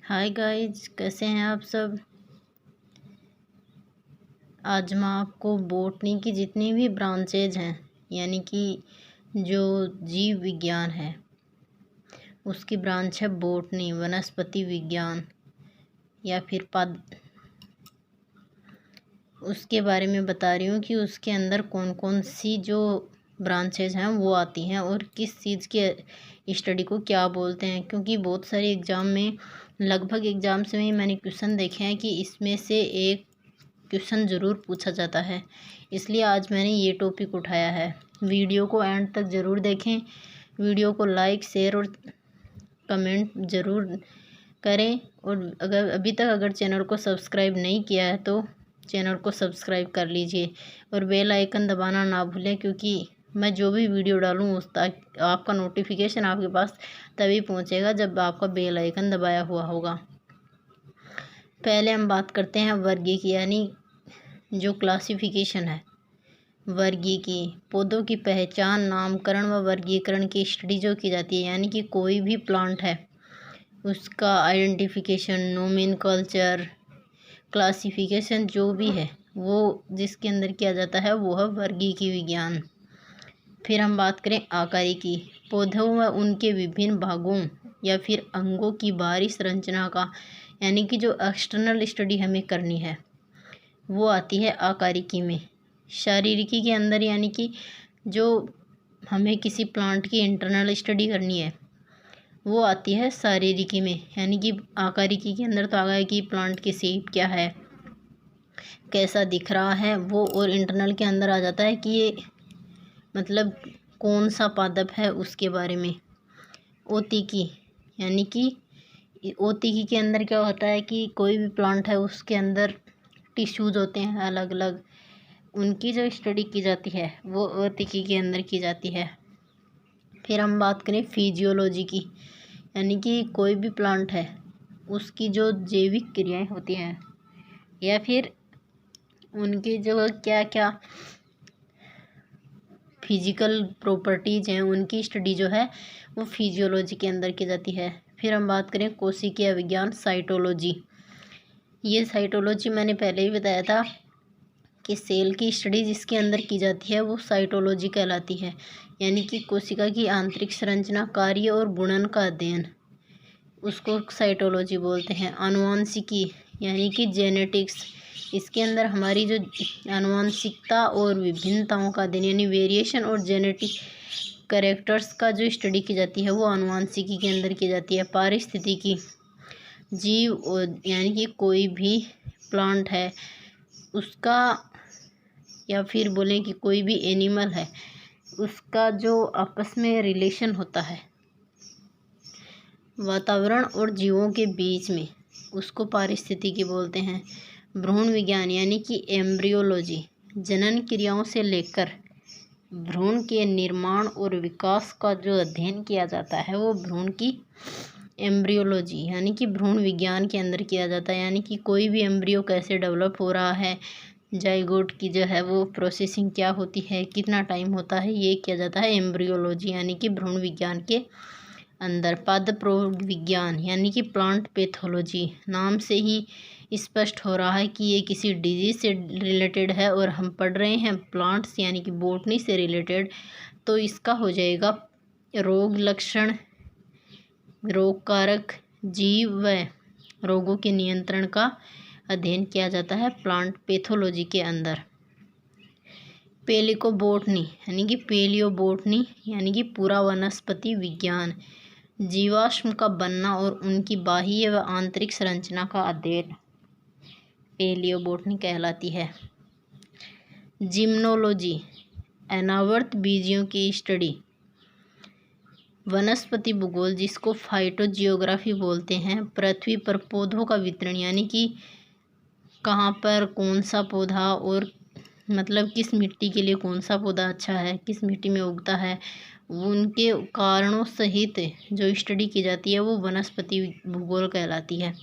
Hi guys, कैसे हैं आप सब। आज मैं आपको बॉटनी की जितनी भी ब्रांचेज हैं, यानी कि जो जीव विज्ञान है उसकी ब्रांच है बॉटनी, वनस्पति विज्ञान या फिर पद, उसके बारे में बता रही हूँ कि उसके अंदर कौन कौन सी जो ब्रांचेज हैं वो आती हैं और किस चीज़ के स्टडी को क्या बोलते हैं। क्योंकि बहुत सारे एग्ज़ाम में, लगभग एग्ज़ाम्स में मैंने क्वेश्चन देखे हैं कि इसमें से एक क्वेश्चन ज़रूर पूछा जाता है, इसलिए आज मैंने ये टॉपिक उठाया है। वीडियो को एंड तक ज़रूर देखें, वीडियो को लाइक, शेयर और कमेंट ज़रूर करें। और अभी तक अगर चैनल को सब्सक्राइब नहीं किया है तो चैनल को सब्सक्राइब कर लीजिए और बेल आइकन दबाना ना भूलें, क्योंकि मैं जो भी वीडियो डालूँ उस तक आपका नोटिफिकेशन आपके पास तभी पहुंचेगा जब आपका बेल आइकन दबाया हुआ होगा। पहले हम बात करते हैं वर्गीकी, यानी जो क्लासिफिकेशन है वर्गीकी। पौधों की पहचान, नामकरण व वर्गीकरण की स्टडी जो की जाती है, यानी कि कोई भी प्लांट है उसका आइडेंटिफिकेशन, नोमेनकल्चर, क्लासिफिकेशन जो भी है वो जिसके अंदर किया जाता है वो है वर्गीकी विज्ञान। फिर हम बात करें आकारिकी, पौधों व उनके विभिन्न भागों या फिर अंगों की बाहरी संरचना का, यानी कि जो एक्सटर्नल स्टडी हमें करनी है वो आती है आकारिकी में। शारीरिकी के अंदर, यानी कि जो हमें किसी प्लांट की इंटरनल स्टडी करनी है वो आती है शारीरिकी में। यानी कि आकारिकी के अंदर तो आ गया कि प्लांट की शेप क्या है, कैसा दिख रहा है वो, और इंटरनल के अंदर आ जाता है कि ये मतलब कौन सा पादप है उसके बारे में। औतिकी, यानी कि औतिकी के अंदर क्या होता है कि कोई भी प्लांट है उसके अंदर टिश्यूज होते हैं अलग अलग, उनकी जो स्टडी की जाती है वो औतिकी के अंदर की जाती है। फिर हम बात करें फिजियोलॉजी की, यानी कि कोई भी प्लांट है उसकी जो जैविक क्रियाएं होती हैं या फिर उनकी जो क्या क्या फिजिकल प्रॉपर्टीज हैं उनकी स्टडी जो है वो फिजियोलॉजी के अंदर की जाती है। फिर हम बात करें कोशिकीय विज्ञान, साइटोलॉजी। ये साइटोलॉजी मैंने पहले ही बताया था कि सेल की स्टडी जिसके अंदर की जाती है वो साइटोलॉजी कहलाती है, यानी कि कोशिका की आंतरिक संरचना, कार्य और गुणन का अध्ययन, उसको साइटोलॉजी बोलते हैं। आनुवंशिकी, यानी कि जेनेटिक्स, इसके अंदर हमारी जो आनुवंशिकता और विभिन्नताओं का अध्ययन, यानी वेरिएशन और जेनेटिक कैरेक्टर्स का जो स्टडी की जाती है वो आनुवंशिकी के अंदर की जाती है। पारिस्थितिकी, जीव यानी कि कोई भी प्लांट है उसका, या फिर बोलें कि कोई भी एनिमल है उसका जो आपस में रिलेशन होता है वातावरण और जीवों के बीच में, उसको पारिस्थितिकी बोलते हैं। भ्रूण विज्ञान, यानी कि एम्ब्रियोलॉजी, जनन क्रियाओं से लेकर भ्रूण के निर्माण और विकास का जो अध्ययन किया जाता है वो भ्रूण की एम्ब्रियोलॉजी यानी कि भ्रूण विज्ञान के अंदर किया जाता है। यानी कि कोई भी एम्ब्रियो कैसे डेवलप हो रहा है, जाइगोट की जो है वो प्रोसेसिंग क्या होती है, कितना टाइम होता है, ये किया जाता है एम्ब्रियोलॉजी यानी कि भ्रूण विज्ञान के अंदर। पादप विज्ञान, यानी कि प्लांट पैथोलॉजी, नाम से ही स्पष्ट हो रहा है कि ये किसी डिजीज से रिलेटेड है और हम पढ़ रहे हैं प्लांट्स यानी कि बॉटनी से रिलेटेड, तो इसका हो जाएगा रोग लक्षण, रोग कारक, जीव व रोगों के नियंत्रण का अध्ययन किया जाता है प्लांट पैथोलॉजी के अंदर। पेलिकोबोटनी, यानी कि पेलियोबोटनी, यानी कि पूरा वनस्पति विज्ञान, जीवाश्म का बनना और उनकी बाह्य व आंतरिक संरचना का अध्ययन पेलियोबोटनी कहलाती है। जिम्नोलॉजी, अनावर्त बीजियों की स्टडी। वनस्पति भूगोल, जिसको फाइटोजियोग्राफी बोलते हैं, पृथ्वी पर पौधों का वितरण, यानी कि कहाँ पर कौन सा पौधा और मतलब किस मिट्टी के लिए कौन सा पौधा अच्छा है, किस मिट्टी में उगता है, उनके कारणों सहित जो स्टडी की जाती है वो वनस्पति भूगोल कहलाती है।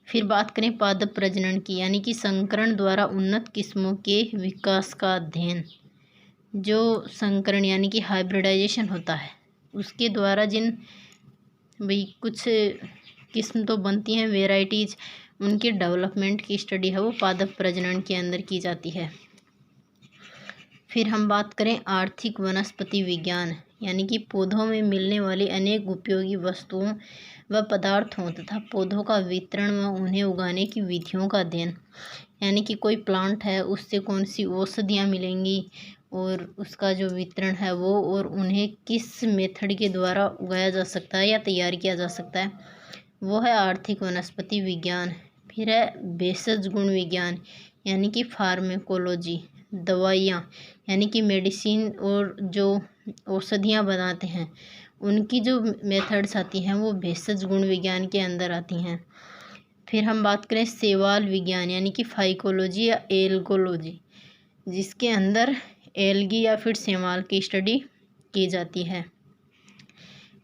फिर बात करें पादप प्रजनन की, यानी कि संकरण द्वारा उन्नत किस्मों के विकास का अध्ययन। जो संकरण यानी कि हाइब्रिडाइजेशन होता है उसके द्वारा जिन भाई कुछ किस्म तो बनती हैं, वेराइटीज, उनके डेवलपमेंट की स्टडी है वो पादप प्रजनन के अंदर की जाती है। फिर हम बात करें आर्थिक वनस्पति विज्ञान, यानी कि पौधों में मिलने वाली अनेक उपयोगी वस्तुओं व पदार्थों तथा पौधों का वितरण व उन्हें उगाने की विधियों का अध्ययन। यानी कि कोई प्लांट है, उससे कौन सी औषधियाँ मिलेंगी और उसका जो वितरण है वो, और उन्हें किस मेथड के द्वारा उगाया जा सकता है या तैयार किया जा सकता है, वो है आर्थिक वनस्पति विज्ञान। फिर है भेषज गुण विज्ञान, यानी कि फार्मेकोलॉजी। दवाइयाँ, यानी कि मेडिसिन और जो औषधियाँ बनाते हैं उनकी जो मेथड्स आती हैं वो भेषज गुण विज्ञान के अंदर आती हैं। फिर हम बात करें शैवाल विज्ञान, यानी कि फाइकोलॉजी या एल्गोलॉजी, जिसके अंदर एल्गी या फिर शैवाल की स्टडी की जाती है।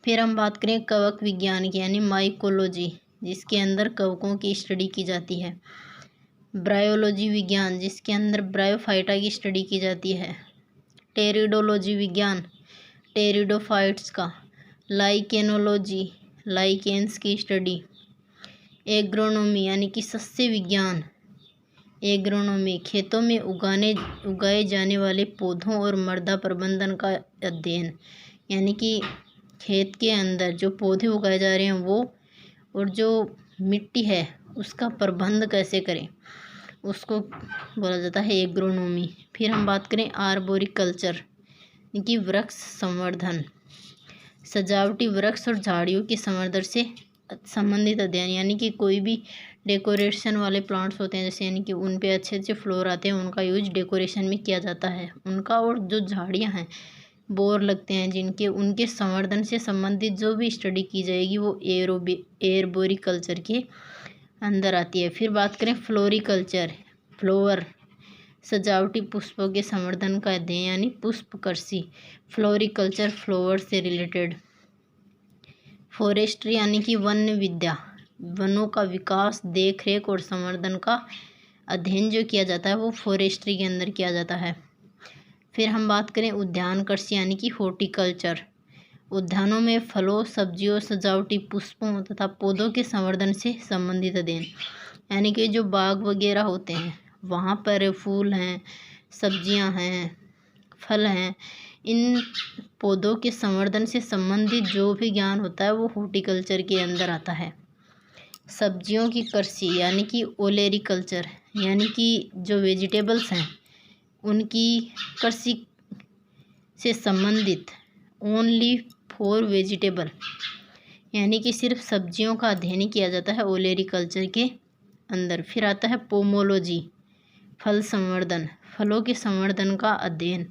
फिर हम बात करें कवक विज्ञान की, यानी माइकोलॉजी, जिसके अंदर कवकों की स्टडी की जाती है। ब्रायोलॉजी विज्ञान, जिसके अंदर ब्रायोफाइटा की स्टडी की जाती है। टेरिडोलॉजी विज्ञान, टेरिडोफाइट्स का। लाइकेनोलॉजी, लाइकेन्स की स्टडी। एग्रोनॉमी, यानी कि सस्य विज्ञान। एग्रोनॉमी, खेतों में उगाए जाने वाले पौधों और मृदा प्रबंधन का अध्ययन, यानी कि खेत के अंदर जो पौधे उगाए जा रहे हैं वो, और जो मिट्टी है उसका प्रबंध कैसे करें, उसको बोला जाता है एग्रोनॉमी। फिर हम बात करें आर्बोरिकल्चर, यानी कि वृक्ष संवर्धन। सजावटी वृक्ष और झाड़ियों के संवर्धन से संबंधित अध्ययन, यानी कि कोई भी डेकोरेशन वाले प्लांट्स होते हैं जैसे, यानी कि उन पे अच्छे अच्छे फ्लोर आते हैं, उनका यूज डेकोरेशन में किया जाता है उनका। और जो झाड़ियाँ हैं, बोर लगते हैं जिनके, उनके संवर्धन से संबंधित जो भी स्टडी की जाएगी वो एर्बोरिकल्चर के अंदर आती है। फिर बात करें फ्लोरिकल्चर, फ्लोवर, सजावटी पुष्पों के संवर्धन का अध्ययन, यानी पुष्प कृषि। फ्लोरिकल्चर, फ्लावर से रिलेटेड। फॉरेस्ट्री, यानी कि वन विद्या, वनों का विकास, देखरेख और संवर्धन का अध्ययन जो किया जाता है वो फॉरेस्ट्री के अंदर किया जाता है। फिर हम बात करें उद्यान कृषि, यानी कि हॉर्टिकल्चर। उद्यानों में फलों, सब्जियों, सजावटी पुष्पों तथा पौधों के संवर्धन से संबंधित अध्ययन, यानी कि जो बाग वगैरह होते हैं वहाँ पर फूल हैं, सब्जियां हैं, फल हैं, इन पौधों के संवर्धन से संबंधित जो भी ज्ञान होता है वो हॉर्टिकल्चर के अंदर आता है। सब्जियों की कृषि, यानी कि ओलेरिकल्चर, यानी कि जो वेजिटेबल्स हैं उनकी कृषि से संबंधित। ओनली फॉर वेजिटेबल, यानी कि सिर्फ सब्जियों का अध्ययन किया जाता है ओलेरिकल्चर के अंदर। फिर आता है पोमोलॉजी, फल संवर्धन, फलों के संवर्धन का अध्ययन,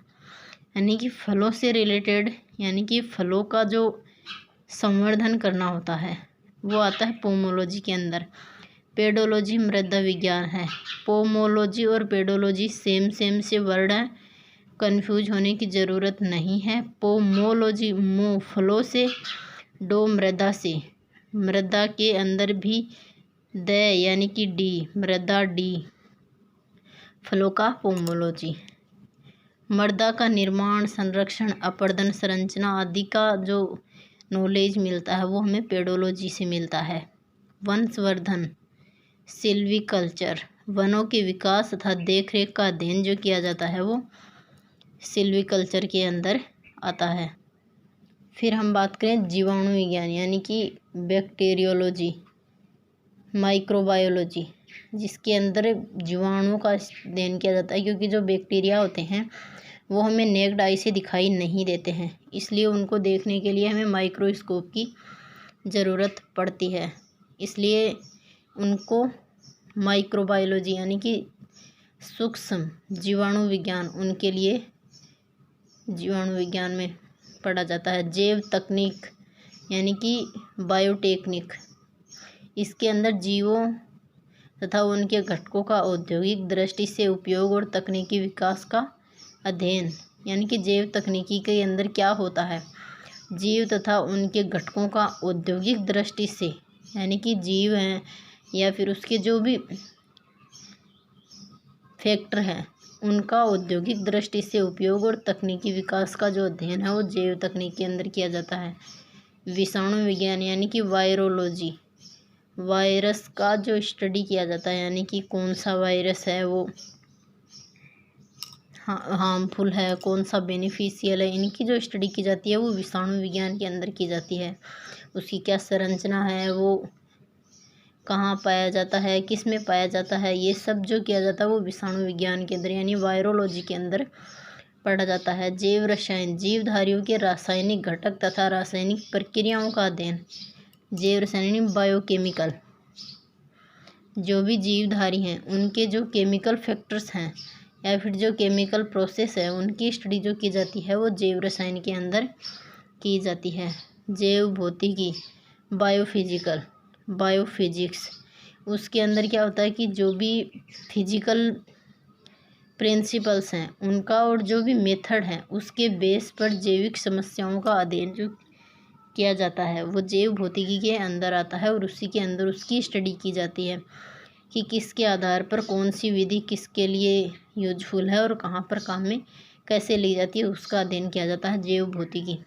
यानी कि फलों से रिलेटेड, यानी कि फलों का जो संवर्धन करना होता है वो आता है पोमोलॉजी के अंदर। पेडोलॉजी, मृदा विज्ञान है। पोमोलॉजी और पेडोलॉजी सेम से वर्ड है, कंफ्यूज होने की ज़रूरत नहीं है। पोमोलॉजी, मो फलों से, डो मृदा से, मृदा के अंदर भी द, यानी कि डी, मृदा डी, फलों का पोमोलॉजी। मृदा का निर्माण, संरक्षण, अपर्दन, संरचना आदि का जो नॉलेज मिलता है वो हमें पेडोलॉजी से मिलता है। वंशवर्धन, सिल्वीकल्चर, वनों के विकास तथा देखरेख का अध्ययन जो किया जाता है वो सिल्वीकल्चर के अंदर आता है। फिर हम बात करें जीवाणु विज्ञान, यानी कि बैक्टीरियोलॉजी, माइक्रोबायोलॉजी, जिसके अंदर जीवाणुओं का अध्ययन किया जाता है, क्योंकि जो बैक्टीरिया होते हैं वो हमें नेक्ड आई से दिखाई नहीं देते हैं, इसलिए उनको देखने के लिए हमें माइक्रोस्कोप की ज़रूरत पड़ती है, इसलिए उनको माइक्रोबायोलॉजी, यानी कि सूक्ष्म जीवाणु विज्ञान, उनके लिए जीवाणु विज्ञान में पढ़ा जाता है। जैव तकनीक, यानी कि बायोटेक्निक, इसके अंदर जीवों तथा उनके घटकों का औद्योगिक दृष्टि से उपयोग और तकनीकी विकास का अध्ययन, यानी कि जैव तकनीकी के अंदर क्या होता है, जीव तथा उनके घटकों का औद्योगिक दृष्टि से, यानी कि जीव हैं या फिर उसके जो भी फैक्टर हैं उनका औद्योगिक दृष्टि से उपयोग और तकनीकी विकास का जो अध्ययन है वो जैव तकनीक के अंदर किया जाता है। विषाणु विज्ञान, यानी कि वायरोलॉजी, वायरस का जो स्टडी किया जाता है, यानी कि कौन सा वायरस है वो हार्मफुल है, कौन सा बेनिफिशियल है, इनकी जो स्टडी की जाती है वो विषाणु विज्ञान के अंदर की जाती है। उसकी क्या संरचना है, वो कहाँ पाया जाता है, किस में पाया जाता है, ये सब जो किया जाता है वो विषाणु विज्ञान के अंदर यानी वायरोलॉजी के अंदर पढ़ा जाता है। जैव रसायन, जीवधारियों के रासायनिक घटक तथा रासायनिक प्रक्रियाओं का अध्ययन। जैव रसायन बायोकेमिकल, जो भी जीवधारी हैं उनके जो केमिकल फैक्टर्स हैं या फिर जो केमिकल प्रोसेस है उनकी स्टडी जो की जाती है वो जैव रसायन के अंदर की जाती है। जैव भौतिकी, बायोफिजिक्स, उसके अंदर क्या होता है कि जो भी फिजिकल प्रिंसिपल्स हैं उनका और जो भी मेथड है उसके बेस पर जैविक समस्याओं का अध्ययन जो किया जाता है वो जैव भौतिकी के अंदर आता है और उसी के अंदर उसकी स्टडी की जाती है कि किसके आधार पर कौन सी विधि किसके लिए यूजफुल है और कहाँ पर काम में कैसे ली जाती है, उसका अध्ययन किया जाता है जैव भौतिकी।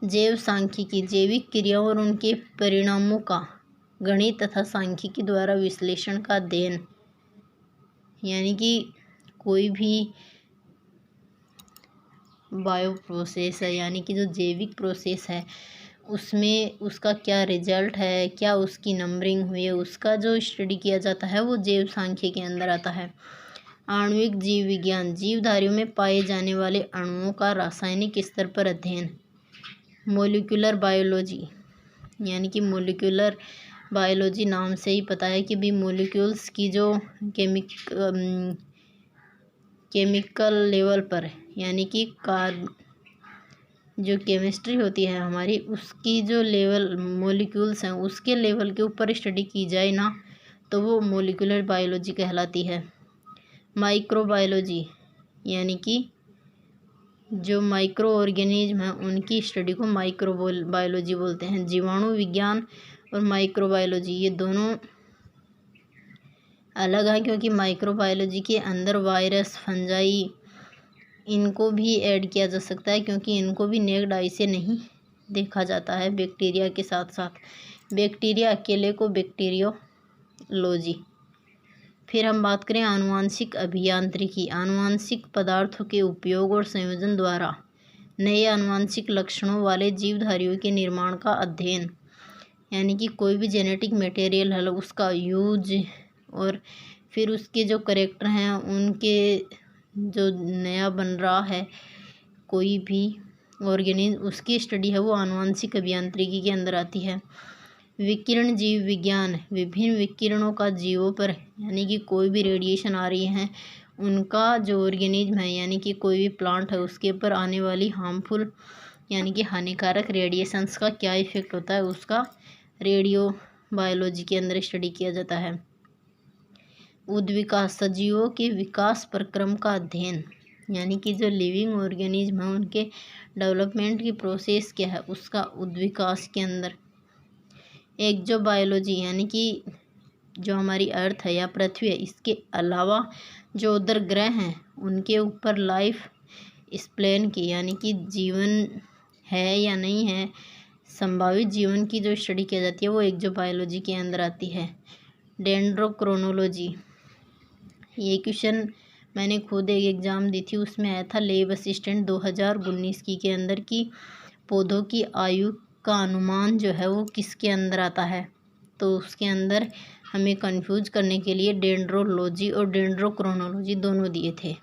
जैव सांख्यिकी, जैविक क्रियाओं और उनके परिणामों का गणित तथा सांख्यिकी द्वारा विश्लेषण का अध्ययन, यानी कि कोई भी बायो प्रोसेस है यानी कि जो जैविक प्रोसेस है उसमें उसका क्या रिजल्ट है, क्या उसकी नंबरिंग हुई है, उसका जो स्टडी किया जाता है वो जैव सांख्यिकी के अंदर आता है। आणविक जीव विज्ञान, जीवधारियों में पाए जाने वाले अणुओं का रासायनिक स्तर पर अध्ययन। मोलिकुलर बायोलॉजी, यानी कि मोलिकुलर बायोलॉजी नाम से ही पता है कि भी मोलिक्यूल्स की जो केमिकल लेवल पर यानी कि जो केमिस्ट्री होती है हमारी उसकी जो लेवल मोलिक्यूल्स हैं उसके लेवल के ऊपर स्टडी की जाए ना तो वो मोलिकुलर बायोलॉजी कहलाती है। माइक्रोबायोलॉजी, यानी कि जो माइक्रो ऑर्गेनिज्म हैं उनकी स्टडी को माइक्रोबायोलॉजी बोलते हैं। जीवाणु विज्ञान और माइक्रोबायोलॉजी ये दोनों अलग है क्योंकि माइक्रोबायोलॉजी के अंदर वायरस, फंजाई इनको भी ऐड किया जा सकता है क्योंकि इनको भी नेक्ड आई से नहीं देखा जाता है बैक्टीरिया के साथ साथ। बैक्टीरिया अकेले को बैक्टीरियोलॉजी। फिर हम बात करें आनुवांशिक अभियांत्रिकी, आनुवांशिक पदार्थों के उपयोग और संयोजन द्वारा नए आनुवांशिक लक्षणों वाले जीवधारियों के निर्माण का अध्ययन, यानी कि कोई भी जेनेटिक मटेरियल है उसका यूज और फिर उसके जो करेक्टर हैं उनके जो नया बन रहा है कोई भी ऑर्गेनिज्म उसकी स्टडी है वो आनुवांशिक अभियांत्रिकी के अंदर आती है। विकिरण जीव विज्ञान, विभिन्न विकिरणों का जीवों पर यानी कि कोई भी रेडिएशन आ रही है उनका जो ऑर्गेनिज्म है यानी कि कोई भी प्लांट है उसके ऊपर आने वाली हार्मफुल यानी कि हानिकारक रेडिएशंस का क्या इफेक्ट होता है उसका रेडियो बायोलॉजी के अंदर स्टडी किया जाता है। उद्विकास, सजीवों के विकास प्रक्रम का अध्ययन, यानी कि जो लिविंग ऑर्गेनिज्म है उनके डेवलपमेंट की प्रोसेस क्या है उसका उद्विकास के अंदर। एक्सोबायोलॉजी, यानी कि जो हमारी अर्थ है या पृथ्वी है इसके अलावा जो उधर ग्रह हैं उनके ऊपर लाइफ एक्सप्लेन की यानी कि जीवन है या नहीं है, संभावित जीवन की जो स्टडी की जाती है वो एक्सोबायोलॉजी के अंदर आती है। डेंड्रोक्रोनोलॉजी, ये क्वेश्चन मैंने खुद एक एग्ज़ाम दी थी उसमें आया था लैब असिस्टेंट 2019 की के अंदर की पौधों की आयु का अनुमान जो है वो किसके अंदर आता है, तो उसके अंदर हमें कंफ्यूज करने के लिए डेंड्रोलॉजी और डेंड्रोक्रोनोलॉजी दोनों दिए थे।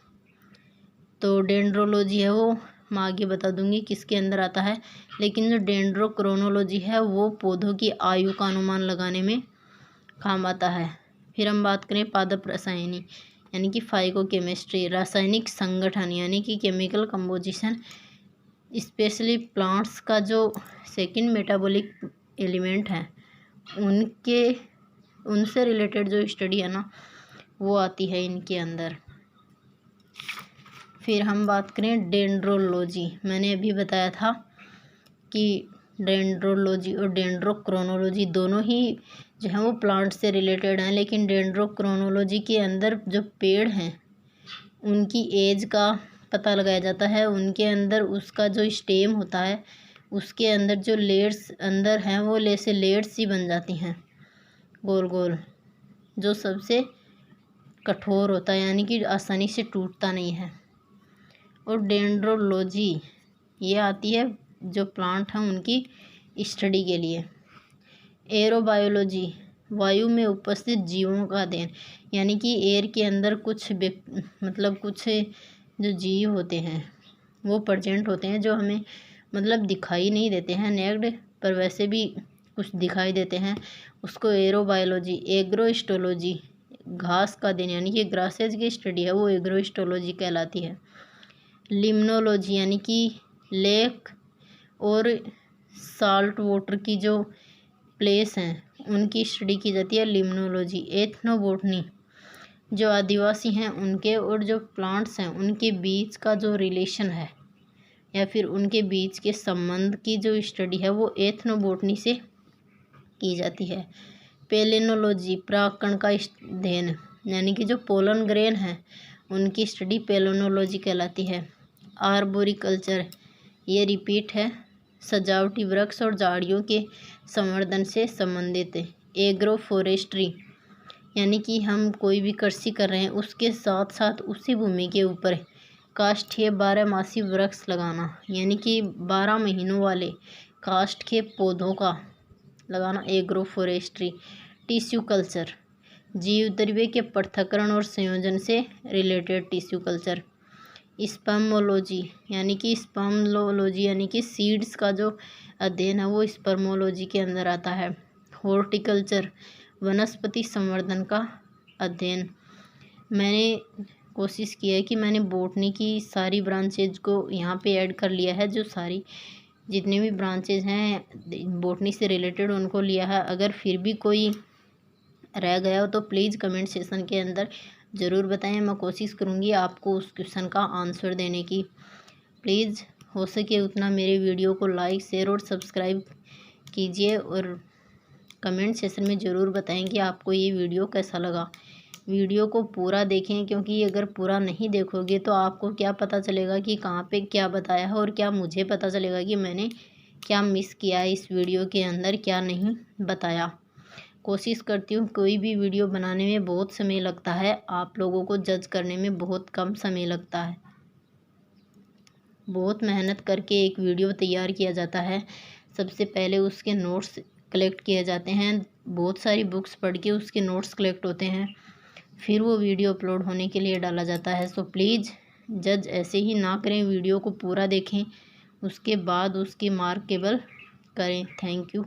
तो डेंड्रोलॉजी है वो मैं आगे बता दूंगी किसके अंदर आता है, लेकिन जो डेंड्रोक्रोनोलॉजी है वो पौधों की आयु का अनुमान लगाने में काम आता है। फिर हम बात करें पादप रसायनी यानी कि फाइकोकेमिस्ट्री, रासायनिक संगठन यानी कि केमिकल कंपोजिशन, स्पेशली प्लांट्स का जो सेकंड मेटाबॉलिक एलिमेंट है उनसे रिलेटेड जो स्टडी है ना वो आती है इनके अंदर। फिर हम बात करें डेंड्रोलॉजी, मैंने अभी बताया था कि डेंड्रोलॉजी और डेंड्रोक्रोनोलॉजी दोनों ही जो है वो प्लांट से रिलेटेड हैं, लेकिन डेंड्रोक्रोनोलॉजी के अंदर जो पेड़ हैं उनकी एज का पता लगाया जाता है, उनके अंदर उसका जो स्टेम होता है उसके अंदर जो लेयर्स अंदर हैं वो जैसे लेयर्स ही बन जाती हैं गोल गोल, जो सबसे कठोर होता है, यानी कि आसानी से टूटता नहीं है। और डेंड्रोलॉजी ये आती है जो प्लांट हैं उनकी स्टडी के लिए। एरोबायोलॉजी वायु में उपस्थित जीवों का अध्ययन, यानी कि एयर के अंदर कुछ कुछ जो जीव होते हैं वो प्रेजेंट होते हैं जो हमें दिखाई नहीं देते हैं नेक्ड, पर वैसे भी कुछ दिखाई देते हैं, उसको एरोबायोलॉजी। एग्रोस्टोलॉजी घास का अध्ययन, यानी कि ग्रासेज की स्टडी है वो एग्रोस्टोलॉजी कहलाती है। लिम्नोलॉजी यानी कि लेक और साल्ट वाटर की जो प्लेस हैं उनकी स्टडी की जाती है, लिम्नोलॉजी। एथनोबोटनी जो आदिवासी हैं उनके और जो प्लांट्स हैं उनके बीच का जो रिलेशन है या फिर उनके बीच के संबंध की जो स्टडी है वो एथनोबोटनी से की जाती है। पेलेनोलॉजी परागकण का अध्ययन, यानी कि जो पोलन ग्रेन है उनकी स्टडी पेलेनोलॉजी कहलाती है। आर्बोरिकल्चर ये रिपीट है, सजावटी वृक्ष और झाड़ियों के संवर्धन से संबंधित है। एग्रो फॉरेस्ट्री यानी कि हम कोई भी कृषि कर रहे हैं उसके साथ साथ उसी भूमि के ऊपर काष्ठीय 12 मासी वृक्ष लगाना, यानी कि 12 महीनों वाले काष्ठ के पौधों का लगाना, एग्रो फॉरेस्ट्री। टिश्यू कल्चर जीव द्रव्य के पृथक्करण और संयोजन से रिलेटेड टिश्यू कल्चर। स्पर्मोलॉजी यानी कि सीड्स का जो अध्ययन है वो स्पर्मोलॉजी के अंदर आता है। हॉर्टिकल्चर वनस्पति संवर्धन का अध्ययन। मैंने कोशिश की है कि मैंने बॉटनी की सारी ब्रांचेज को यहाँ पे ऐड कर लिया है, जो सारी जितने भी ब्रांचेज हैं बॉटनी से रिलेटेड उनको लिया है। अगर फिर भी कोई रह गया हो तो प्लीज़ कमेंट सेशन के अंदर ज़रूर बताएं, मैं कोशिश करूँगी आपको उस क्वेश्चन का आंसर देने की। प्लीज़ हो सके उतना मेरे वीडियो को लाइक शेयर और सब्सक्राइब कीजिए और कमेंट सेशन में ज़रूर बताएं कि आपको ये वीडियो कैसा लगा। वीडियो को पूरा देखें, क्योंकि अगर पूरा नहीं देखोगे तो आपको क्या पता चलेगा कि कहाँ पे क्या बताया है, और क्या मुझे पता चलेगा कि मैंने क्या मिस किया है इस वीडियो के अंदर, क्या नहीं बताया। कोशिश करती हूँ, कोई भी वीडियो बनाने में बहुत समय लगता है, आप लोगों को जज करने में बहुत कम समय लगता है। बहुत मेहनत करके एक वीडियो तैयार किया जाता है। सबसे पहले उसके नोट्स कलेक्ट किए जाते हैं, बहुत सारी बुक्स पढ़ के उसके नोट्स कलेक्ट होते हैं, फिर वो वीडियो अपलोड होने के लिए डाला जाता है। सो प्लीज़ जज ऐसे ही ना करें, वीडियो को पूरा देखें, उसके बाद उसकी मार्क केवल करें। Thank you.